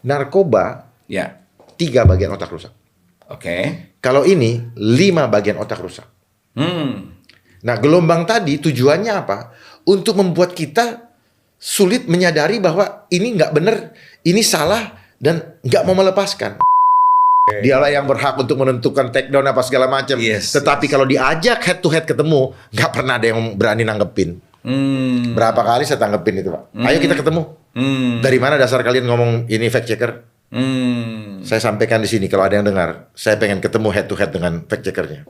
Narkoba Ya. 3 bagian otak rusak. Oke. Kalau ini 5 bagian otak rusak. Nah, gelombang tadi tujuannya apa? Untuk membuat kita sulit menyadari bahwa ini nggak benar, ini salah, dan nggak mau melepaskan. Dialah yang berhak untuk menentukan take down apa segala macam. Yes, Tetapi kalau diajak head to head ketemu, nggak pernah ada yang berani nanggepin. Berapa kali saya tanggepin itu, Pak? Ayo kita ketemu. Dari mana dasar kalian ngomong ini fact checker? Saya sampaikan di sini kalau ada yang dengar, saya pengen ketemu head to head dengan fact checkernya.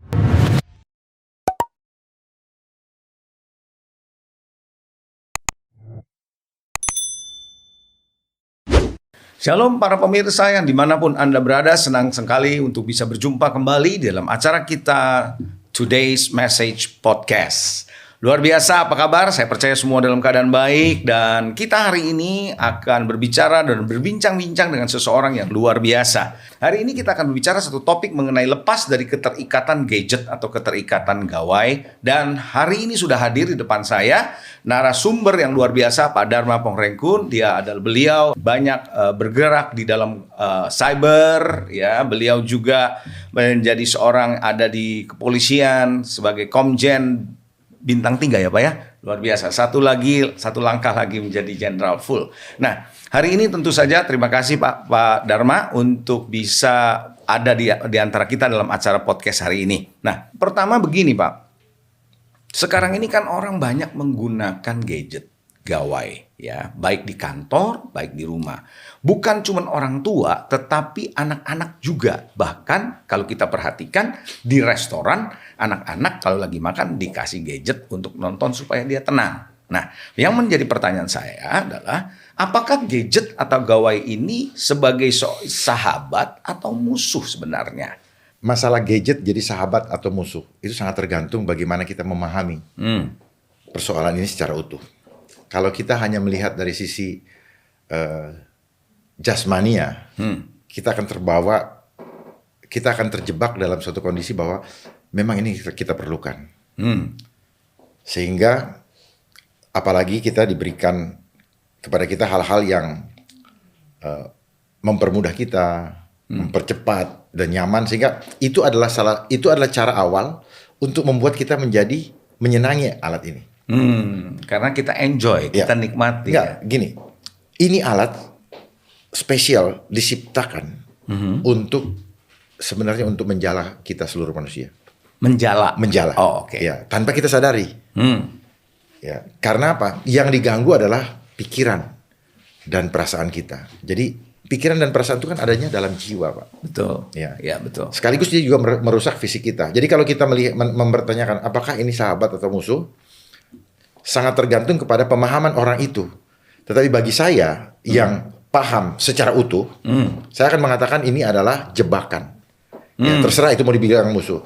Shalom para pemirsa yang dimanapun Anda berada, senang sekali untuk bisa berjumpa kembali dalam acara kita Today's Message Podcast. Luar biasa, apa kabar? Saya percaya semua dalam keadaan baik, dan kita hari ini akan berbicara dan berbincang-bincang dengan seseorang yang luar biasa. Hari ini kita akan berbicara satu topik mengenai lepas dari keterikatan gadget atau keterikatan gawai, dan hari ini sudah hadir di depan saya narasumber yang luar biasa, Pak Dharma Pongrengkun. Dia adalah beliau banyak bergerak di dalam cyber, ya. Beliau juga menjadi seorang ada di kepolisian sebagai Komjen bintang 3 ya Pak ya, luar biasa. Satu langkah lagi menjadi Jenderal full. Nah, hari ini tentu saja terima kasih Pak Dharma untuk bisa ada di antara kita dalam acara podcast hari ini. Nah, pertama begini Pak, sekarang ini kan orang banyak menggunakan gadget gawai, ya, baik di kantor, baik di rumah. Bukan cuma orang tua, tetapi anak-anak juga. Bahkan kalau kita perhatikan di restoran, anak-anak kalau lagi makan dikasih gadget untuk nonton supaya dia tenang. Nah, yang menjadi pertanyaan saya adalah, apakah gadget atau gawai ini sebagai sahabat atau musuh sebenarnya? Masalah gadget jadi sahabat atau musuh, itu sangat tergantung bagaimana kita memahami persoalan ini secara utuh. Kalau kita hanya melihat dari sisi jasmania, kita akan terjebak dalam suatu kondisi bahwa memang ini kita perlukan. Sehingga apalagi kita diberikan kepada kita hal-hal yang mempermudah kita, mempercepat dan nyaman, sehingga itu adalah cara awal untuk membuat kita menjadi menyenangi alat ini. Karena kita enjoy, kita nikmati. Enggak, gini, ini alat spesial diciptakan untuk sebenarnya untuk menjala kita seluruh manusia. Menjala. Oh, oke. Ya, tanpa kita sadari. Ya, karena apa? Yang diganggu adalah pikiran dan perasaan kita. Jadi pikiran dan perasaan itu kan adanya dalam jiwa, Pak. Betul. Ya, betul. Sekaligus dia juga merusak fisik kita. Jadi kalau kita mempertanyakan apakah ini sahabat atau musuh, sangat tergantung kepada pemahaman orang itu. Tetapi bagi saya yang paham secara utuh, saya akan mengatakan ini adalah jebakan. Ya, terserah itu mau dibilang musuh.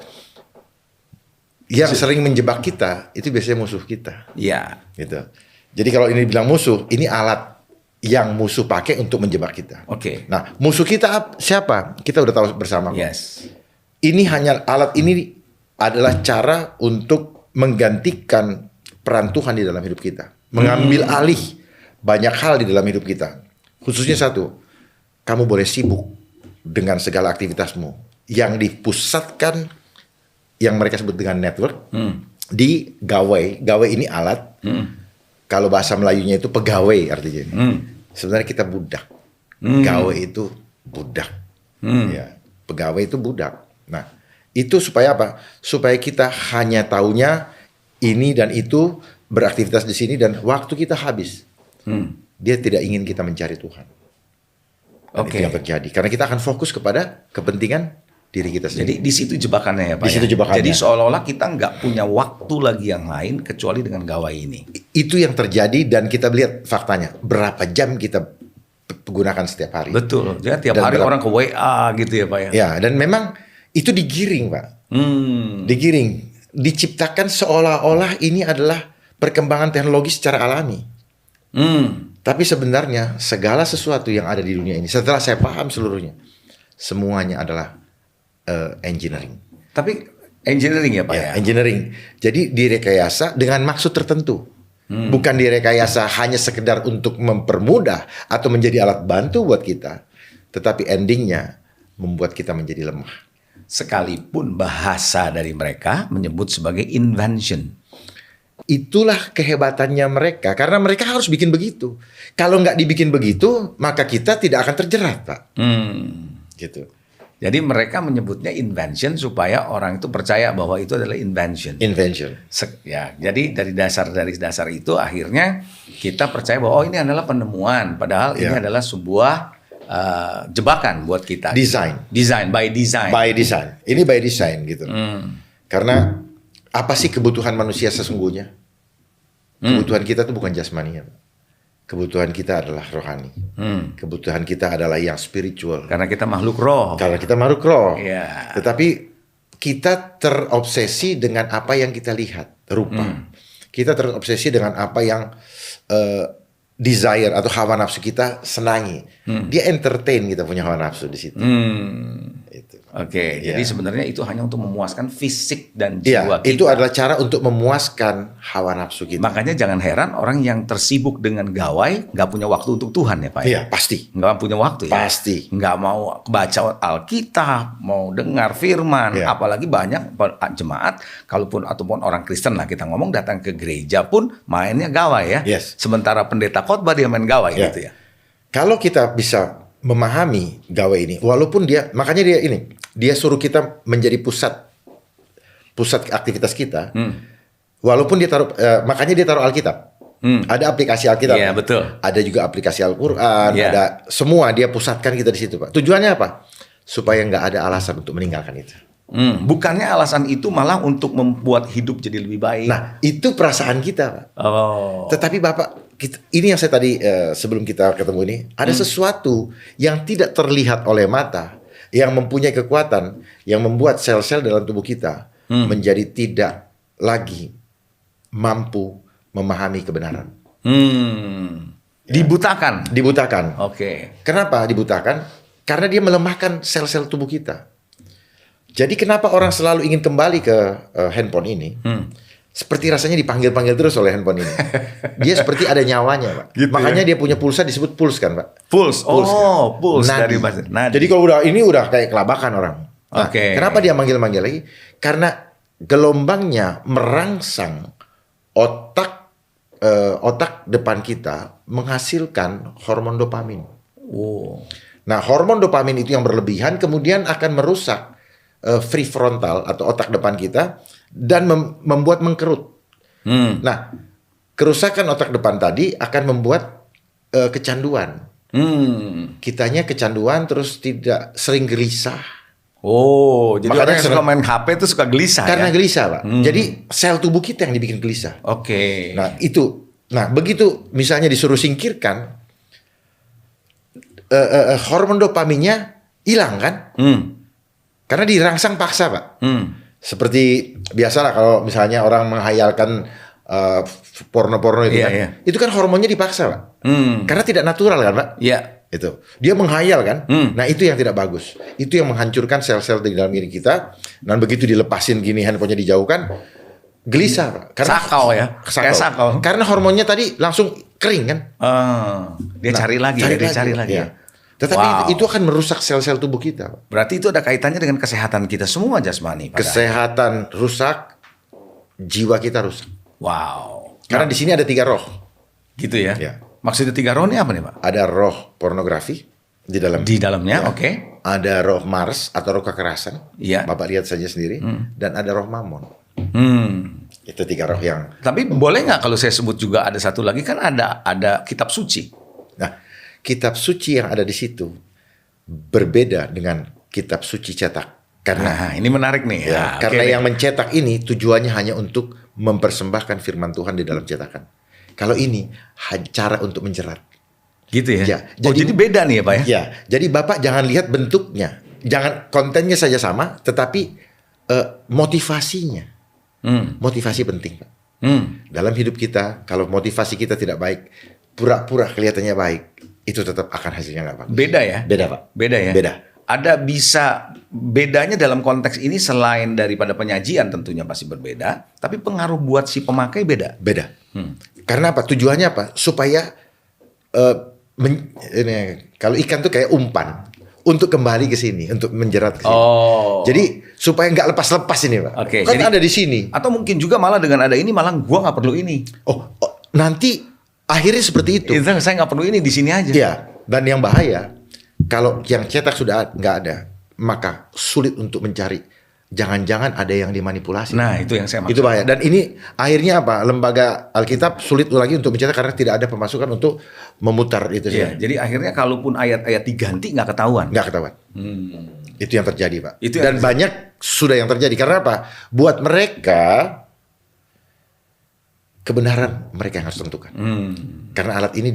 Yang sering menjebak kita itu biasanya musuh kita. Iya. Gitu. Jadi kalau ini bilang musuh, ini alat yang musuh pakai untuk menjebak kita. Oke. Nah, musuh kita siapa? Kita udah tahu bersama. Yes. Alat ini adalah cara untuk menggantikan peran Tuhan di dalam hidup kita, mengambil alih banyak hal di dalam hidup kita. Khususnya satu, kamu boleh sibuk dengan segala aktivitasmu yang dipusatkan, yang mereka sebut dengan network, di gawai. Gawai ini alat. Kalau bahasa Melayunya itu pegawai artinya. Sebenarnya kita budak. Gawai itu budak. Ya, pegawai itu budak. Nah, itu supaya apa? Supaya kita hanya taunya ini dan itu, beraktivitas di sini, dan waktu kita habis. Dia tidak ingin kita mencari Tuhan. Itu yang terjadi. Karena kita akan fokus kepada kepentingan diri kita sendiri. Jadi di situ jebakannya ya Pak. Di situ jebakannya. Jadi seolah-olah kita nggak punya waktu lagi yang lain kecuali dengan gawai ini. Itu yang terjadi, dan kita lihat faktanya. Berapa jam kita gunakan setiap hari. Betul. Jadi tiap hari orang ke WA gitu ya Pak ya. Ya, dan memang itu digiring Pak. Digiring. Diciptakan seolah-olah ini adalah perkembangan teknologi secara alami. Tapi sebenarnya segala sesuatu yang ada di dunia ini, setelah saya paham seluruhnya, semuanya adalah engineering. Tapi engineering ya Pak ya? Engineering. Jadi direkayasa dengan maksud tertentu. Bukan direkayasa hanya sekedar untuk mempermudah atau menjadi alat bantu buat kita, tetapi endingnya membuat kita menjadi lemah. Sekalipun bahasa dari mereka menyebut sebagai invention. Itulah kehebatannya mereka, karena mereka harus bikin begitu. Kalau nggak dibikin begitu, maka kita tidak akan terjerat, Pak. Gitu. Jadi mereka menyebutnya invention supaya orang itu percaya bahwa itu adalah invention. Invention. Ya, jadi dari dasar itu akhirnya kita percaya bahwa ini adalah penemuan, padahal ini adalah sebuah jebakan buat kita. Design. By design. By design. Ini by design gitu. Karena apa sih kebutuhan manusia sesungguhnya? Kebutuhan kita tuh bukan jasmani, ya. Kebutuhan kita adalah rohani. Kebutuhan kita adalah yang spiritual. Karena kita makhluk roh. Karena kita makhluk roh. Yeah. Tetapi kita terobsesi dengan apa yang kita lihat, rupa. Kita terobsesi dengan apa yang desire atau hawa nafsu kita senangi. Dia entertain kita punya hawa nafsu di situ. Itu. Oke, jadi sebenarnya itu hanya untuk memuaskan fisik dan Iya, jiwa kita. itu adalah cara untuk memuaskan hawa nafsu kita. Makanya jangan heran orang yang tersibuk dengan gawai nggak punya waktu untuk Tuhan ya Pak. Iya, pasti. Nggak punya waktu ya. Pasti. Nggak mau baca Alkitab, mau dengar firman, apalagi banyak jemaat, ataupun orang Kristen lah kita ngomong datang ke gereja pun mainnya gawai ya. Yes. Sementara pendeta khotbah dia main gawai gitu ya. Kalau kita bisa memahami gawai ini, walaupun makanya dia suruh kita menjadi pusat aktivitas kita. Walaupun dia makanya dia taruh Alkitab. Ada aplikasi Alkitab. Iya, betul. Ada juga aplikasi Al-Qur'an, ada semua dia pusatkan kita di situ, Pak. Tujuannya apa? Supaya nggak ada alasan untuk meninggalkan itu. Bukannya alasan itu malah untuk membuat hidup jadi lebih baik. Nah, itu perasaan kita, Pak. Tetapi Bapak, ini yang saya tadi sebelum kita ketemu ini, ada sesuatu yang tidak terlihat oleh mata, yang mempunyai kekuatan, yang membuat sel-sel dalam tubuh kita menjadi tidak lagi mampu memahami kebenaran. Dibutakan. Dibutakan. Oke. Kenapa dibutakan? Karena dia melemahkan sel-sel tubuh kita. Jadi kenapa orang selalu ingin kembali ke handphone ini? Seperti rasanya dipanggil-panggil terus oleh handphone ini. Dia seperti ada nyawanya, Pak. Gitu makanya dia punya pulsa disebut puls kan, Pak? Pulse. Kan? Pulse Nadi. dari bahasa nadi. Jadi kalau udah kayak kelabakan orang. Nah, Oke. Kenapa dia manggil-manggil lagi? Karena gelombangnya merangsang otak depan kita menghasilkan hormon dopamin. Nah, hormon dopamin itu yang berlebihan kemudian akan merusak free frontal atau otak depan kita dan membuat mengkerut. Nah, kerusakan otak depan tadi akan membuat kecanduan. Kitanya kecanduan terus tidak sering gelisah. Jadi Makanya orang yang suka main HP itu suka gelisah Karena ya? gelisah, Pak. Jadi sel tubuh kita yang dibikin gelisah. Oke. Nah, itu. Nah, begitu misalnya disuruh singkirkan hormon dopaminnya hilang kan? Karena dirangsang paksa, Pak. Seperti biasalah kalau misalnya orang menghayalkan porno-porno itu kan. Itu kan hormonnya dipaksa, Pak. Karena tidak natural kan, Pak? Iya. Itu. Dia menghayal kan? Nah, itu yang tidak bagus. Itu yang menghancurkan sel-sel di dalam diri kita. Dan begitu dilepasin gini handphonenya dijauhkan, gelisah, Pak. Karena Sakau ya. Kayak sakau. Karena hormonnya tadi langsung kering kan? Dia cari lagi. Ya. Tetapi itu akan merusak sel-sel tubuh kita. Berarti itu ada kaitannya dengan kesehatan kita semua jasmani. Kesehatan rusak, jiwa kita rusak. Wow. Karena di sini ada 3 roh. Gitu ya. Ya. Maksudnya 3 roh ini apa nih, Pak? Ada roh pornografi di dalamnya, oke. Ada roh Mars atau roh kekerasan. Iya. Bapak lihat saja sendiri. Dan ada roh Mammon. Itu 3 roh yang. Tapi boleh nggak kalau saya sebut juga ada satu lagi kan ada kitab suci. Nah, kitab suci yang ada di situ berbeda dengan kitab suci cetak. Karena ini menarik nih. Karena yang mencetak ini tujuannya hanya untuk mempersembahkan firman Tuhan di dalam cetakan. Kalau ini cara untuk menjerat. Gitu ya. Ya, jadi beda nih ya, Pak ya. Ya, jadi Bapak jangan lihat bentuknya, jangan kontennya saja sama, tetapi motivasinya. Motivasi penting, Pak. Dalam hidup kita, kalau motivasi kita tidak baik, pura-pura kelihatannya baik, itu tetap akan hasilnya nggak bagus. Beda ya? Beda, Pak. Beda ya? Beda. Ada bisa bedanya dalam konteks ini selain daripada penyajian tentunya pasti berbeda, tapi pengaruh buat si pemakai beda. Beda. Karena apa? Tujuannya apa? Supaya kalau ikan tuh kayak umpan untuk kembali ke sini, untuk menjerat ke sini. Oh. Jadi supaya nggak lepas-lepas ini, Pak. Oke, Kan jadi ada di sini. Atau mungkin juga malah dengan ada ini malah gua nggak perlu ini. Nanti akhirnya seperti itu. Itu saya nggak perlu ini, di sini aja. Iya. Dan yang bahaya kalau yang cetak sudah nggak ada, maka sulit untuk mencari. Jangan-jangan ada yang dimanipulasi. Nah, itu yang saya maksud. Itu bahaya. Dan ini akhirnya apa? Lembaga Alkitab sulit lagi untuk mencetak karena tidak ada pemasukan untuk memutar itu. Iya, jadi akhirnya kalaupun ayat-ayat diganti nggak ketahuan. Nggak ketahuan. Itu yang terjadi, Pak. Itu yang Dan terjadi. banyak sudah yang terjadi. Karena apa? Buat mereka kebenaran mereka yang harus tentukan. Karena alat ini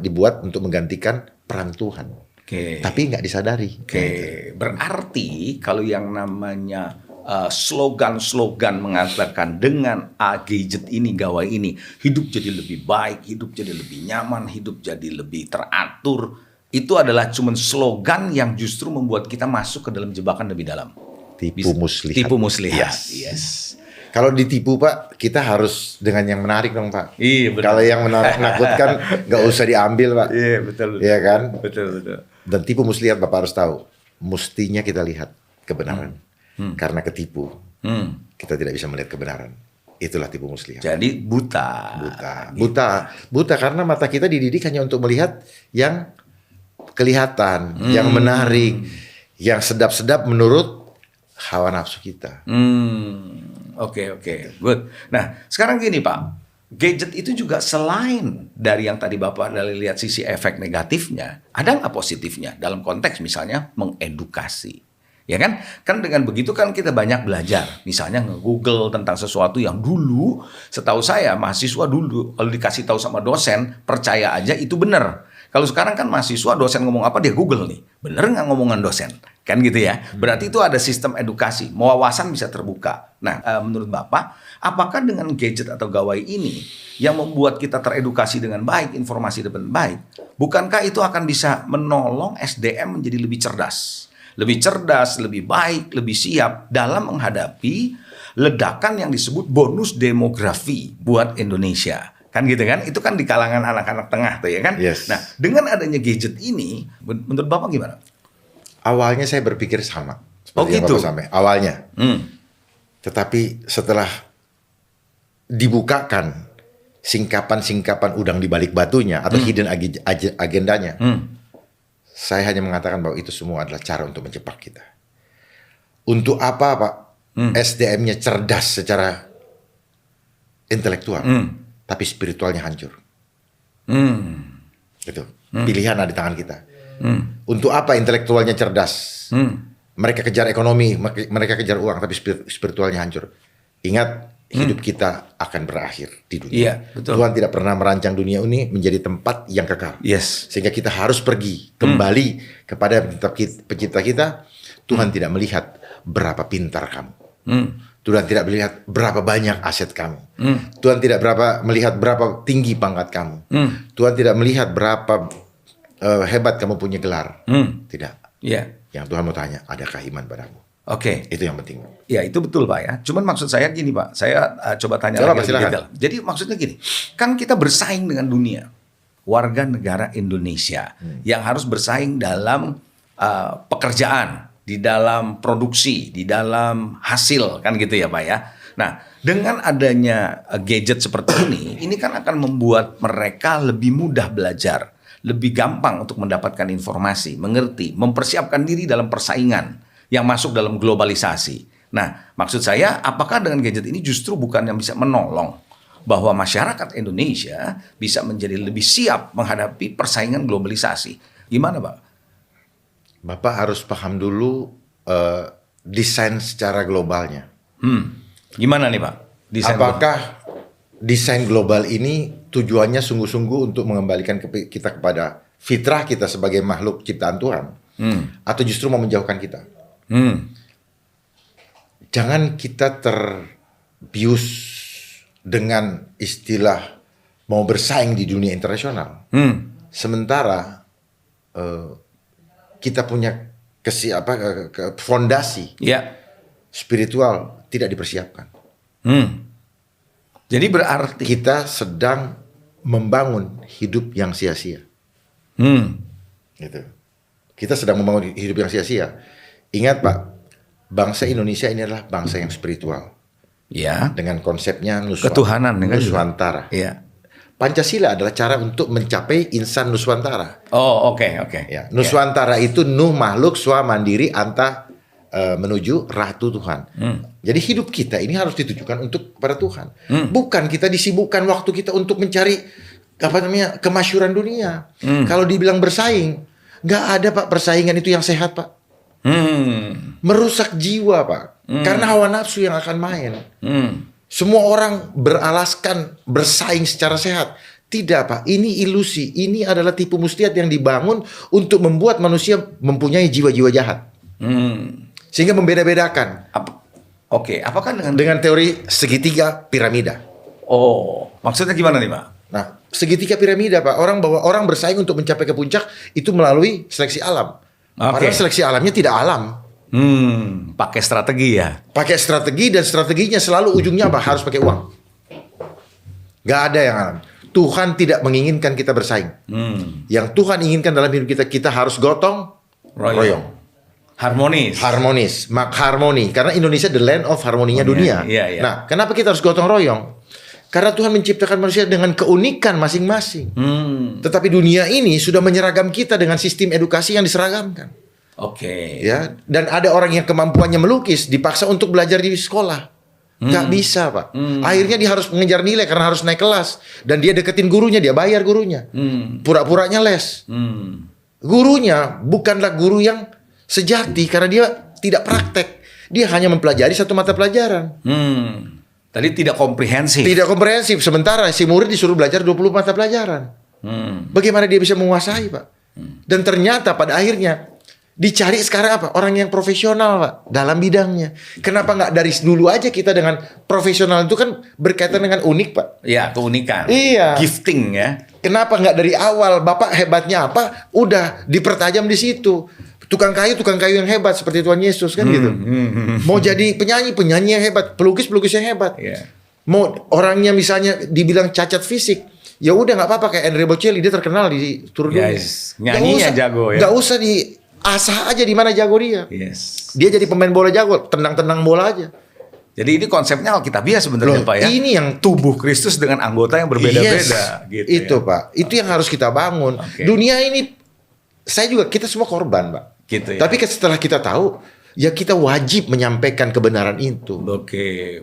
dibuat untuk menggantikan peran Tuhan. Oke. Tapi nggak disadari. Oke, berarti kalau yang namanya slogan-slogan mengatakan dengan gadget ini, gawai ini, hidup jadi lebih baik, hidup jadi lebih nyaman, hidup jadi lebih teratur, itu adalah cuman slogan yang justru membuat kita masuk ke dalam jebakan lebih dalam. Tipu muslihat. Tipu muslihat. Yes. Kalau ditipu, Pak, kita harus dengan yang menarik dong, Pak. Iya, benar. Kalau yang menakutkan nggak usah diambil, Pak. Iya, betul. Iya kan? Betul. Dan tipu muslihat, Bapak harus tahu. Mestinya kita lihat kebenaran. Karena ketipu, kita tidak bisa melihat kebenaran. Itulah tipu muslihat. Jadi buta. Buta karena mata kita dididik hanya untuk melihat yang kelihatan, yang menarik, yang sedap-sedap menurut hawa nafsu kita. Oke, good. Nah, sekarang gini Pak, gadget itu juga selain dari yang tadi Bapak dari lihat sisi efek negatifnya, ada nggak positifnya dalam konteks misalnya mengedukasi? Ya kan? Kan dengan begitu kan kita banyak belajar. Misalnya nge-google tentang sesuatu yang dulu, setahu saya mahasiswa dulu kalau dikasih tahu sama dosen, percaya aja itu benar. Kalau sekarang kan mahasiswa dosen ngomong apa dia Google nih. Bener nggak ngomongan dosen? Kan gitu ya. Berarti itu ada sistem edukasi. Wawasan bisa terbuka. Nah menurut Bapak, apakah dengan gadget atau gawai ini yang membuat kita teredukasi dengan baik, informasi dengan baik, bukankah itu akan bisa menolong SDM menjadi lebih cerdas? Lebih cerdas, lebih baik, lebih siap dalam menghadapi ledakan yang disebut bonus demografi buat Indonesia. Kan gitu kan? Itu kan di kalangan anak-anak tengah tuh ya kan? Yes. Nah, dengan adanya gadget ini, menurut Bapak gimana? Awalnya saya berpikir sama. Oh Seperti yang gitu? Bapak sampai. Awalnya. Tetapi setelah dibukakan singkapan-singkapan udang di balik batunya atau hidden agendanya, saya hanya mengatakan bahwa itu semua adalah cara untuk menjebak kita. Untuk apa, Pak? SDM-nya cerdas secara intelektual. Tapi spiritualnya hancur. Gitu. Pilihan ada di tangan kita. Untuk apa intelektualnya cerdas? Mereka kejar ekonomi, mereka kejar uang, tapi spiritualnya hancur. Ingat, hidup kita akan berakhir di dunia. Iya, betul. Tuhan tidak pernah merancang dunia ini menjadi tempat yang kekal. Yes. Sehingga kita harus pergi kembali kepada pencipta kita. Tuhan tidak melihat berapa pintar kamu. Tuhan tidak melihat berapa banyak aset kamu. Tuhan tidak melihat berapa tinggi pangkat kamu. Tuhan tidak melihat berapa hebat kamu punya gelar. Tidak. Iya. Yang Tuhan mau tanya, adakah iman padamu? Oke. Itu yang penting. Ya itu betul Pak ya. Cuman maksud saya gini Pak, saya coba tanya lagi lebih detail. Jadi maksudnya gini, kan kita bersaing dengan dunia, warga negara Indonesia yang harus bersaing dalam pekerjaan, di dalam produksi, di dalam hasil kan gitu ya Pak ya. Nah dengan adanya gadget seperti ini kan akan membuat mereka lebih mudah belajar, lebih gampang untuk mendapatkan informasi, mengerti, mempersiapkan diri dalam persaingan yang masuk dalam globalisasi. Nah, maksud saya, apakah dengan gadget ini justru bukan yang bisa menolong bahwa masyarakat Indonesia bisa menjadi lebih siap menghadapi persaingan globalisasi? Gimana, Pak? Bapak harus paham dulu desain secara globalnya. Gimana nih, Pak? Apakah desain global ini tujuannya sungguh-sungguh untuk mengembalikan kita kepada fitrah kita sebagai makhluk ciptaan Tuhan, atau justru mau menjauhkan kita? Jangan kita terbius dengan istilah mau bersaing di dunia internasional. Sementara kita punya fondasi spiritual tidak dipersiapkan. Jadi berarti kita sedang membangun hidup yang sia-sia. Gitu. Kita sedang membangun hidup yang sia-sia. Ingat Pak, bangsa Indonesia ini adalah bangsa yang spiritual. ya, Dengan konsepnya ketuhanan dengan Nuswantara. Iya. Pancasila adalah cara untuk mencapai insan Nuswantara. Oh, oke. Ya, Nuswantara itu Nuh makhluk swa mandiri anta menuju ratu Tuhan. Jadi hidup kita ini harus ditujukan untuk kepada Tuhan. Bukan kita disibukkan waktu kita untuk mencari kemasyhuran dunia. Kalau dibilang bersaing, nggak ada Pak persaingan itu yang sehat Pak. Merusak jiwa Pak. Karena hawa nafsu yang akan main. Semua orang beralaskan bersaing secara sehat. Tidak Pak, ini ilusi. Ini adalah tipu muslihat yang dibangun untuk membuat manusia mempunyai jiwa-jiwa jahat. Sehingga membeda-bedakan. Apakah Dengan teori segitiga piramida. Oh, maksudnya gimana nih Pak? Nah, segitiga piramida Pak, orang bersaing untuk mencapai ke puncak itu melalui seleksi alam. Padahal seleksi alamnya tidak alam. Pakai strategi ya. Pakai strategi dan strateginya selalu ujungnya apa? Harus pakai uang. Gak ada yang alam. Tuhan tidak menginginkan kita bersaing. Yang Tuhan inginkan dalam hidup kita harus gotong royong. Harmonis. Harmoni. Karena Indonesia the land of harmoninya dunia. Iya. Nah, kenapa kita harus gotong royong? Karena Tuhan menciptakan manusia dengan keunikan masing-masing. Tetapi dunia ini sudah menyeragam kita dengan sistem edukasi yang diseragamkan. Ya, dan ada orang yang kemampuannya melukis dipaksa untuk belajar di sekolah. Nggak bisa Pak. Akhirnya dia harus mengejar nilai karena harus naik kelas. Dan dia deketin gurunya, dia bayar gurunya. Pura-puranya les. Gurunya bukanlah guru yang sejati karena dia tidak praktek. Dia hanya mempelajari satu mata pelajaran. Tadi tidak komprehensif. Tidak komprehensif. Sementara si murid disuruh belajar 20 mata pelajaran. Bagaimana dia bisa menguasai Pak? Dan ternyata pada akhirnya dicari sekarang apa? Orang yang profesional Pak dalam bidangnya. Kenapa nggak dari dulu aja kita dengan profesional itu kan berkaitan dengan unik Pak? Iya, keunikan. Iya. Gifting ya. Kenapa nggak dari awal Bapak hebatnya apa? Udah dipertajam di situ. Tukang kayu yang hebat seperti Tuhan Yesus kan gitu. Mau jadi penyanyi yang hebat, pelukis yang hebat. Mau orangnya misalnya dibilang cacat fisik, ya udah nggak apa-apa kayak Andrea Bocelli, dia terkenal di seluruh dunia. Nyanyinya jago ya. Nggak usah diasah aja di mana jago dia. Dia jadi pemain bola jago, tendang bola aja. Jadi ini konsepnya Alkitabiah sebenarnya Pak ya. Ini yang tubuh Kristus dengan anggota yang berbeda-beda. Gitu itu ya. Pak, itu yang harus kita bangun. Dunia ini, kita semua korban Pak. Gitu ya. Tapi setelah kita tahu, ya kita wajib menyampaikan kebenaran itu.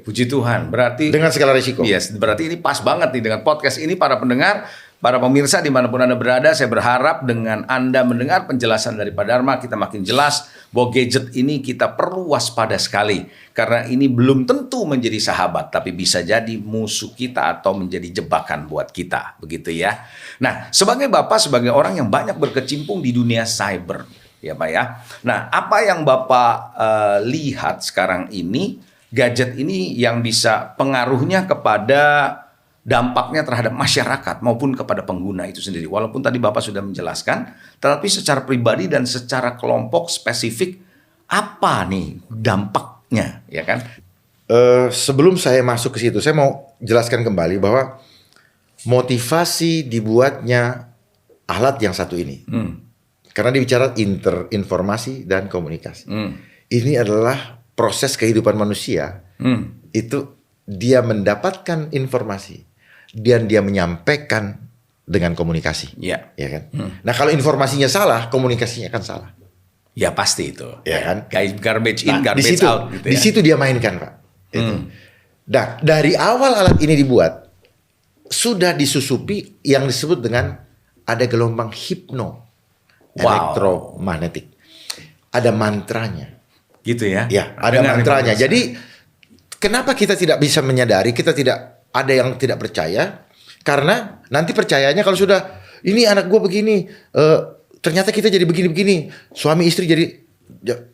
Puji Tuhan. Berarti dengan segala risiko. Berarti ini pas banget nih dengan podcast ini para pendengar, para pemirsa dimanapun Anda berada. Saya berharap dengan Anda mendengar penjelasan dari Pak Dharma, kita makin jelas bahwa gadget ini kita perlu waspada sekali. Karena ini belum tentu menjadi sahabat, tapi bisa jadi musuh kita atau menjadi jebakan buat kita. Begitu ya. Nah, sebagai Bapak, sebagai orang yang banyak berkecimpung di dunia cyber, ya Pak ya. Nah, apa yang Bapak lihat sekarang ini, gadget ini yang bisa pengaruhnya kepada dampaknya terhadap masyarakat maupun kepada pengguna itu sendiri. Walaupun tadi Bapak sudah menjelaskan, tetapi secara pribadi dan secara kelompok spesifik, apa nih dampaknya, ya kan? Sebelum saya masuk ke situ, saya mau jelaskan kembali bahwa motivasi dibuatnya alat yang satu ini. Karena dia bicara informasi dan komunikasi. Ini adalah proses kehidupan manusia. Itu dia mendapatkan informasi dan dia menyampaikan dengan komunikasi. Ya kan? Nah, kalau informasinya salah, komunikasinya akan salah. Ya pasti itu. Ya kan? Garbage in, garbage out. Gitu ya. Di situ dia mainkan Pak. Nah, dari awal alat ini dibuat, sudah disusupi yang disebut dengan ada gelombang elektromagnetik. Ada mantranya. Gitu ya? Ya, ada mantranya. Jadi kenapa kita tidak bisa menyadari, kita tidak ada yang tidak percaya? Karena nanti percayanya kalau sudah ini anak gue begini, ternyata kita jadi begini-begini, suami istri jadi,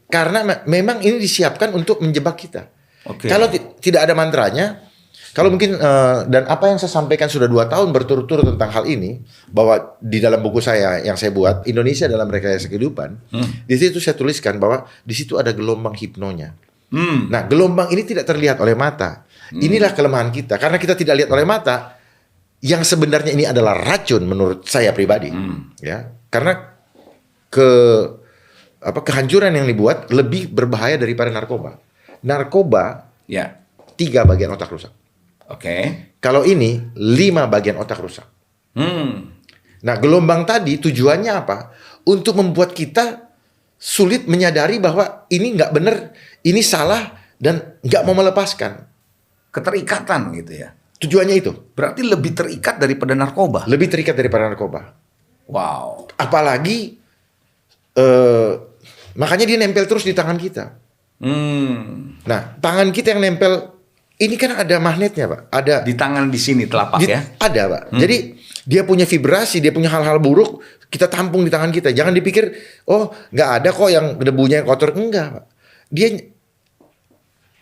karena memang ini disiapkan untuk menjebak kita. Kalau tidak ada mantranya, kalau mungkin dan apa yang saya sampaikan sudah 2 tahun berturut-turut tentang hal ini, bahwa di dalam buku saya yang saya buat Indonesia dalam Rekayasa Kehidupan, di situ saya tuliskan bahwa di situ ada gelombang hipnonya. Nah, gelombang ini tidak terlihat oleh mata. Inilah kelemahan kita. Karena kita tidak lihat oleh mata, yang sebenarnya ini adalah racun menurut saya pribadi. Ya, karena kehancuran yang dibuat lebih berbahaya daripada narkoba. Narkoba, Ya. 3 bagian otak rusak. Oke. Kalau ini 5 bagian otak rusak. Nah, gelombang tadi tujuannya apa? Untuk membuat kita sulit menyadari bahwa ini nggak benar, ini salah, dan nggak mau melepaskan. Keterikatan gitu ya. Tujuannya itu. Berarti lebih terikat daripada narkoba. Lebih terikat daripada narkoba. Wow. Apalagi, makanya dia nempel terus di tangan kita. Nah, tangan kita yang nempel, ini kan ada magnetnya, Pak. Ada Di tangan di sini telapak ya. Ada, Pak. Jadi dia punya vibrasi, dia punya hal-hal buruk, kita tampung di tangan kita. Jangan dipikir, oh nggak ada kok yang debunya yang kotor. Enggak, Pak. Dia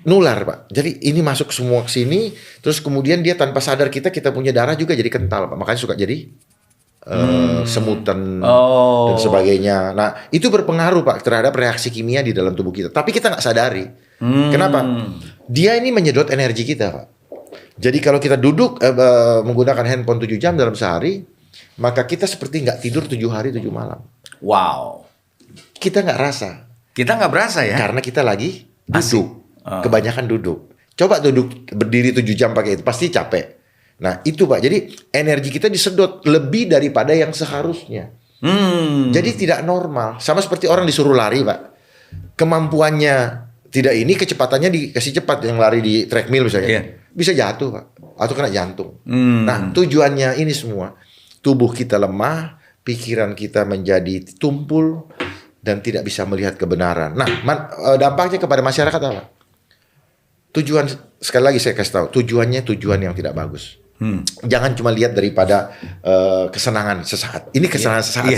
nular, Pak. Jadi ini masuk semua ke sini, terus kemudian dia tanpa sadar kita punya darah juga jadi kental, Pak. Makanya suka jadi semutan dan sebagainya. Nah, itu berpengaruh, Pak, terhadap reaksi kimia di dalam tubuh kita. Tapi kita nggak sadari. Kenapa? Dia ini menyedot energi kita, Pak. Jadi kalau kita duduk menggunakan handphone 7 jam dalam sehari, maka kita seperti nggak tidur 7 hari 7 malam. Wow. Kita nggak rasa. Kita nggak berasa ya. Karena kita lagi Asik. duduk. Kebanyakan duduk. Coba duduk berdiri 7 jam pakai itu, pasti capek. Nah itu, Pak, jadi energi kita disedot lebih daripada yang seharusnya. Jadi tidak normal. Sama seperti orang disuruh lari, Pak. Kemampuannya tidak ini, kecepatannya dikasih cepat, yang lari di treadmill misalnya. Iya. Bisa jatuh, Pak. Atau kena jantung. Nah tujuannya ini semua. Tubuh kita lemah, pikiran kita menjadi tumpul, dan tidak bisa melihat kebenaran. Nah dampaknya kepada masyarakat apa? Tujuan, sekali lagi saya kasih tahu, tujuannya tujuan yang tidak bagus. Jangan cuma lihat daripada kesenangan sesaat. Ini kesenangan sesaat.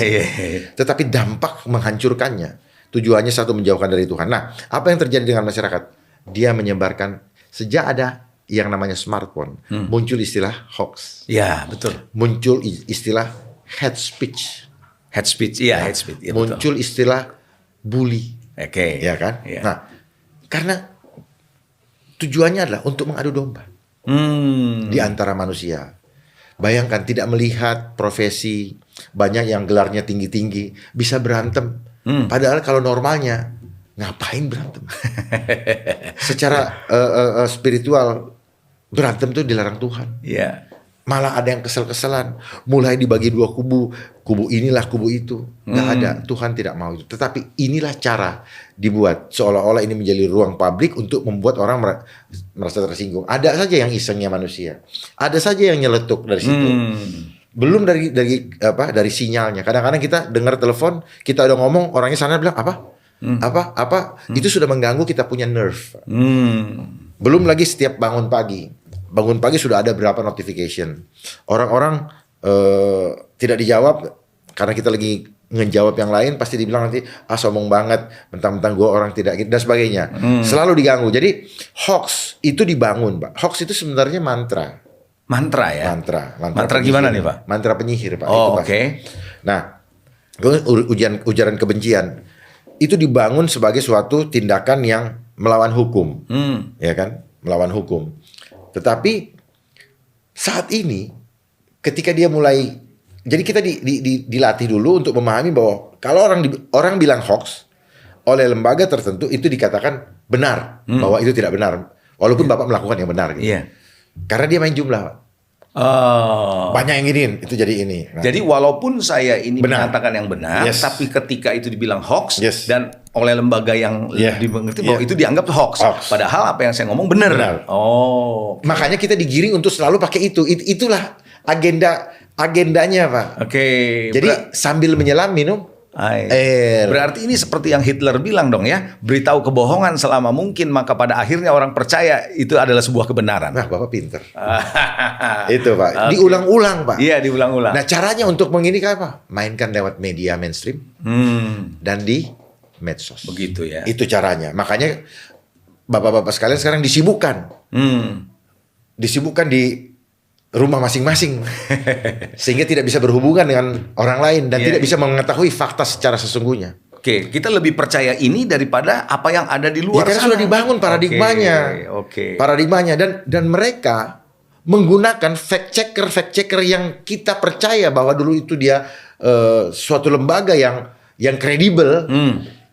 Tetapi dampak menghancurkannya. Tujuannya satu, menjauhkan dari Tuhan. Nah, apa yang terjadi dengan masyarakat? Dia menyebarkan, sejak ada yang namanya smartphone, muncul istilah hoax. Ya, betul. Muncul istilah hate speech. Hate speech, iya, hate speech. Ya, muncul istilah bully. Oke. Ya kan? Ya. Nah, karena tujuannya adalah untuk mengadu domba di antara manusia. Bayangkan, tidak melihat profesi, banyak yang gelarnya tinggi-tinggi, bisa berantem. Padahal kalau normalnya, ngapain berantem? Secara spiritual, berantem itu dilarang Tuhan. Iya. Malah ada yang kesel-keselan, mulai dibagi 2 kubu, kubu inilah, kubu itu. Nggak ada, Tuhan tidak mau itu. Tetapi inilah cara dibuat, seolah-olah ini menjadi ruang publik untuk membuat orang merasa tersinggung. Ada saja yang isengnya manusia, ada saja yang nyeletuk dari situ. Belum dari sinyalnya. Kadang-kadang kita dengar telepon, kita udah ngomong, orangnya sana bilang apa? Itu sudah mengganggu kita punya nerve. Belum lagi setiap bangun pagi sudah ada berapa notification. Orang-orang tidak dijawab karena kita lagi ngejawab yang lain, pasti dibilang nanti sombong banget, mentang-mentang gue orang tidak gitu dan sebagainya. Selalu diganggu. Jadi hoax itu dibangun, Pak. Hoax itu sebenarnya mantra. Mantra ya? Mantra gimana nih, Pak? Mantra penyihir, Pak. Oh, oke. Nah, ujaran kebencian itu dibangun sebagai suatu tindakan yang melawan hukum. Ya kan? Melawan hukum. Tetapi saat ini ketika dia mulai, jadi kita dilatih dulu untuk memahami bahwa kalau orang bilang hoax oleh lembaga tertentu itu dikatakan benar, bahwa itu tidak benar, walaupun Bapak melakukan yang benar gitu. Karena dia main jumlah, Pak. Banyak yang giniin, itu jadi ini. Nah, jadi walaupun saya ini mengatakan yang benar, tapi ketika itu dibilang hoax dan oleh lembaga yang dimengerti bahwa itu dianggap hoax. Padahal apa yang saya ngomong benar. Makanya kita digiring untuk selalu pakai itu. Itulah agendanya, Pak. Jadi sambil menyelam minum air. Berarti ini seperti yang Hitler bilang dong ya, beritahu kebohongan selama mungkin, maka pada akhirnya orang percaya itu adalah sebuah kebenaran. Nah, Bapak pinter. Itu, Pak. Diulang-ulang, Pak. Iya, diulang-ulang. Nah, caranya untuk mengini apa? Mainkan lewat media mainstream dan di medsos. Begitu ya. Itu caranya. Makanya Bapak-bapak sekalian sekarang disibukkan. Disibukkan di rumah masing-masing sehingga tidak bisa berhubungan dengan orang lain dan tidak bisa mengetahui fakta secara sesungguhnya. Oke, kita lebih percaya ini daripada apa yang ada di Ya luar karena sana. sudah dibangun paradigmanya. Oke. Paradigmanya dan mereka menggunakan fact checker yang kita percaya bahwa dulu itu dia suatu lembaga yang kredibel.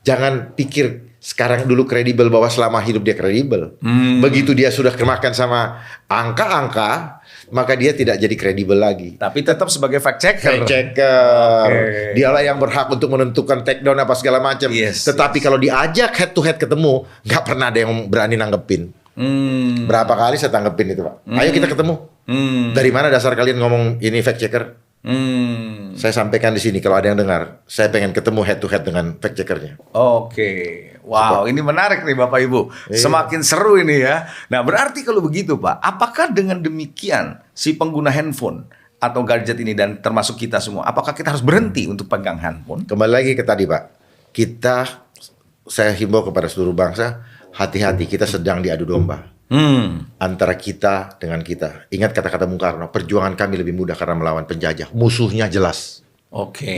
Jangan pikir sekarang dulu kredibel bahwa selama hidup dia kredibel. Begitu dia sudah kemakan sama angka-angka, maka dia tidak jadi kredibel lagi. Tapi tetap sebagai fact checker. Fact checker. Oke. Dialah yang berhak untuk menentukan take down apa segala macam. Yes, Tetapi kalau diajak head to head ketemu, nggak pernah ada yang berani nanggepin. Berapa kali saya tanggepin itu, Pak. Ayo kita ketemu. Dari mana dasar kalian ngomong ini fact checker? Saya sampaikan di sini kalau ada yang dengar, saya pengen ketemu head to head dengan fact checkernya. Oke, wow, ini menarik nih Bapak Ibu. Semakin seru ini ya. Nah, berarti kalau begitu Pak, apakah dengan demikian si pengguna handphone atau gadget ini dan termasuk kita semua, apakah kita harus berhenti untuk pegang handphone? Kembali lagi ke tadi, Pak. Saya himbau kepada seluruh bangsa, hati-hati, kita sedang diadu domba. Antara kita dengan kita. Ingat kata-kata Bung Karno, perjuangan kami lebih mudah karena melawan penjajah. Musuhnya jelas. Oke.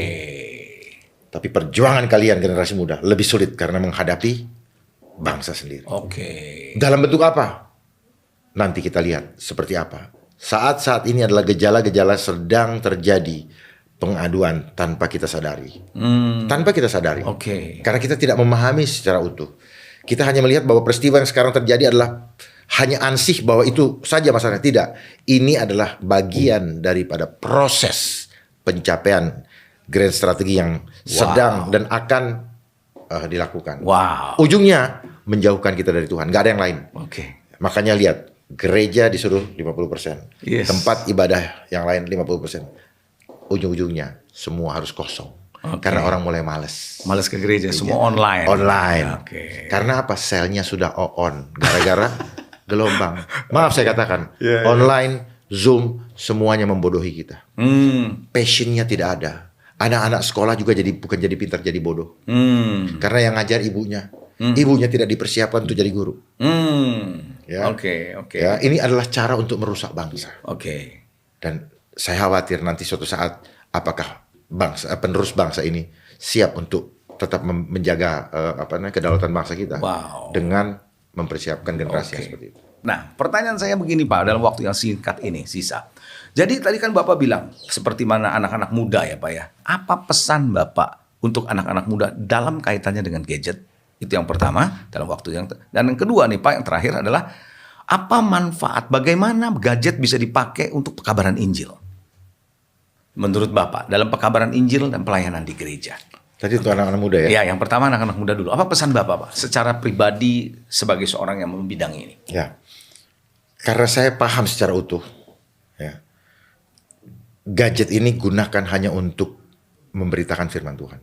Tapi perjuangan kalian generasi muda lebih sulit karena menghadapi bangsa sendiri. Oke. Dalam bentuk apa? Nanti kita lihat seperti apa. Saat-saat ini adalah gejala-gejala sedang terjadi pengaduan tanpa kita sadari. Tanpa kita sadari. Oke. Karena kita tidak memahami secara utuh. Kita hanya melihat bahwa peristiwa yang sekarang terjadi adalah hanya ansih bahwa itu saja masalahnya. Tidak. Ini adalah bagian daripada proses pencapaian grand strategi yang sedang dan akan dilakukan. Wow. Ujungnya menjauhkan kita dari Tuhan. Gak ada yang lain. Oke. Makanya lihat, gereja disuruh 50%. Yes. Tempat ibadah yang lain 50%. Ujung-ujungnya semua harus kosong. Karena orang mulai males. Males ke gereja, semua online. Online. Oke. Karena apa? Selnya sudah on. Gara-gara gelombang. Maaf saya katakan. Yeah. Online, Zoom, semuanya membodohi kita. Passionnya tidak ada. Anak-anak sekolah juga bukan jadi pintar, jadi bodoh. Karena yang ngajar ibunya. Ibunya tidak dipersiapkan untuk jadi guru. Ya. Oke. Ya, ini adalah cara untuk merusak bangsa. Oke. Dan saya khawatir nanti suatu saat apakah penerus bangsa ini siap untuk tetap menjaga kedaulatan bangsa kita dengan mempersiapkan generasi yang seperti itu. Nah, pertanyaan saya begini Pak, dalam waktu yang singkat ini sisa. Jadi tadi kan Bapak bilang seperti mana anak-anak muda ya Pak ya. Apa pesan Bapak untuk anak-anak muda dalam kaitannya dengan gadget? Itu yang pertama dalam waktu yang dan yang kedua nih Pak, yang terakhir adalah apa manfaat, bagaimana gadget bisa dipakai untuk pekabaran Injil? Menurut Bapak dalam pekabaran Injil dan pelayanan di gereja. Tadi itu anak-anak muda ya? Ya, yang pertama anak-anak muda dulu. Apa pesan Bapak Pak secara pribadi sebagai seorang yang membidangi ini? Ya, karena saya paham secara utuh. Ya, gadget ini gunakan hanya untuk memberitakan firman Tuhan.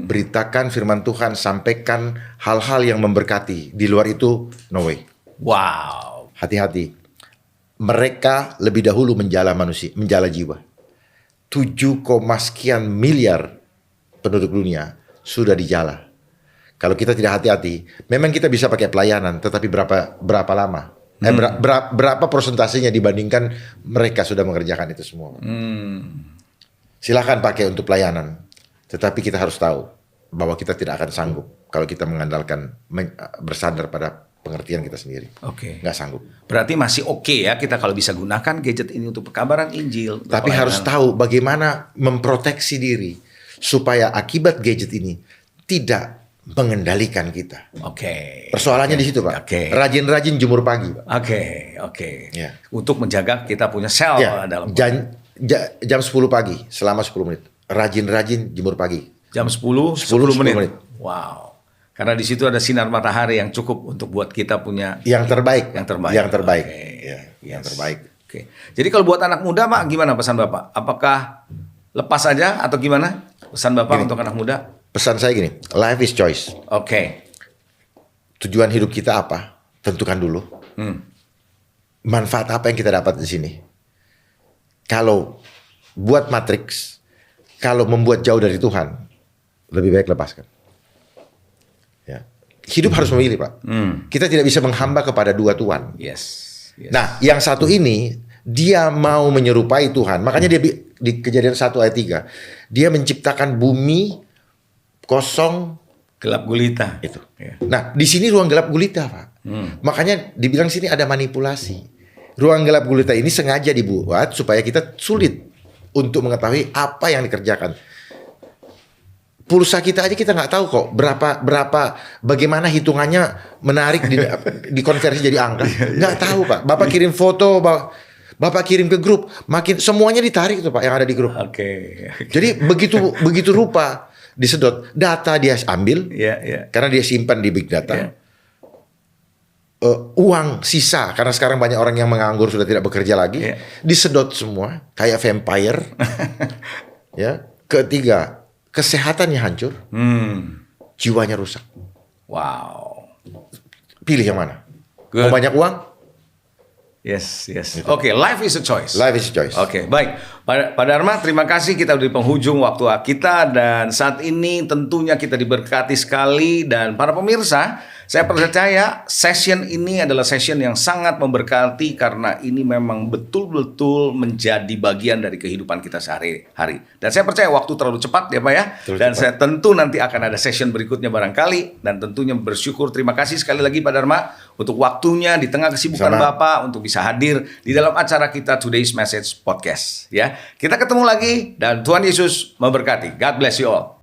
Beritakan firman Tuhan, sampaikan hal-hal yang memberkati. Di luar itu, no way. Wow. Hati-hati. Mereka lebih dahulu menjala manusia, menjala jiwa. 7, sekian miliar penduduk dunia sudah dijala. Kalau kita tidak hati-hati, memang kita bisa pakai pelayanan, tetapi berapa lama? Berapa persentasenya dibandingkan mereka sudah mengerjakan itu semua? Silakan pakai untuk pelayanan, tetapi kita harus tahu bahwa kita tidak akan sanggup kalau kita mengandalkan bersandar pada pengertian kita sendiri. Oke. Nggak sanggup. Berarti masih oke ya kita kalau bisa gunakan gadget ini untuk pekabaran Injil. Tapi harus tahu bagaimana memproteksi diri supaya akibat gadget ini tidak mengendalikan kita. Oke. Persoalannya di situ, Pak. Oke. Rajin-rajin jemur pagi, Pak. Oke. Ya. Untuk menjaga kita punya sel dalam jam 10 pagi selama 10 menit. Rajin-rajin jemur pagi. jam 10 menit. Wow. Karena di situ ada sinar matahari yang cukup untuk buat kita punya yang terbaik. Yang terbaik. Ya, yang terbaik. Oke. Jadi kalau buat anak muda, Pak, gimana pesan Bapak? Apakah lepas saja atau gimana? Pesan Bapak untuk anak muda? Pesan saya gini, life is choice. Oke. Tujuan hidup kita apa? Tentukan dulu. Manfaat apa yang kita dapat di sini? Kalau buat matriks, kalau membuat jauh dari Tuhan, lebih baik lepaskan. Ya. Hidup harus memilih, Pak. Kita tidak bisa menghamba kepada dua Tuhan. Yes. Nah, yang satu ini dia mau menyerupai Tuhan. Makanya dia di Kejadian 1 ayat 3, dia menciptakan bumi kosong Gelap gulita. itu. Ya. Nah, di sini ruang gelap gulita, Pak. Makanya dibilang sini ada manipulasi. Ruang gelap gulita ini sengaja dibuat supaya kita sulit untuk mengetahui apa yang dikerjakan. Pulsa kita aja kita nggak tahu kok berapa bagaimana hitungannya menarik dikonversi jadi angka. Nggak tahu, Pak. Bapak kirim foto, Bapak kirim ke grup, makin semuanya ditarik tuh, Pak, yang ada di grup. Oke. Jadi begitu rupa disedot, data dia ambil, karena dia simpan di big data. Uang sisa, karena sekarang banyak orang yang menganggur sudah tidak bekerja lagi, disedot semua, kayak vampire. Ya, ketiga, kesehatannya hancur, jiwanya rusak. Wow. Pilih yang mana? Good. Mau banyak uang? Yes. Oke, life is a choice. Life is a choice. Oke, baik. Pak Dharma, terima kasih kita di penghujung waktu kita dan saat ini tentunya kita diberkati sekali dan para pemirsa, saya percaya session ini adalah session yang sangat memberkati karena ini memang betul-betul menjadi bagian dari kehidupan kita sehari-hari. Dan saya percaya waktu terlalu cepat ya Pak ya. Dan saya tentu nanti akan ada session berikutnya barangkali dan tentunya bersyukur. Terima kasih sekali lagi Pak Dharma untuk waktunya di tengah kesibukan Bapak untuk bisa hadir di dalam acara kita Today's Message Podcast ya. Kita ketemu lagi dan Tuhan Yesus memberkati. God bless you all.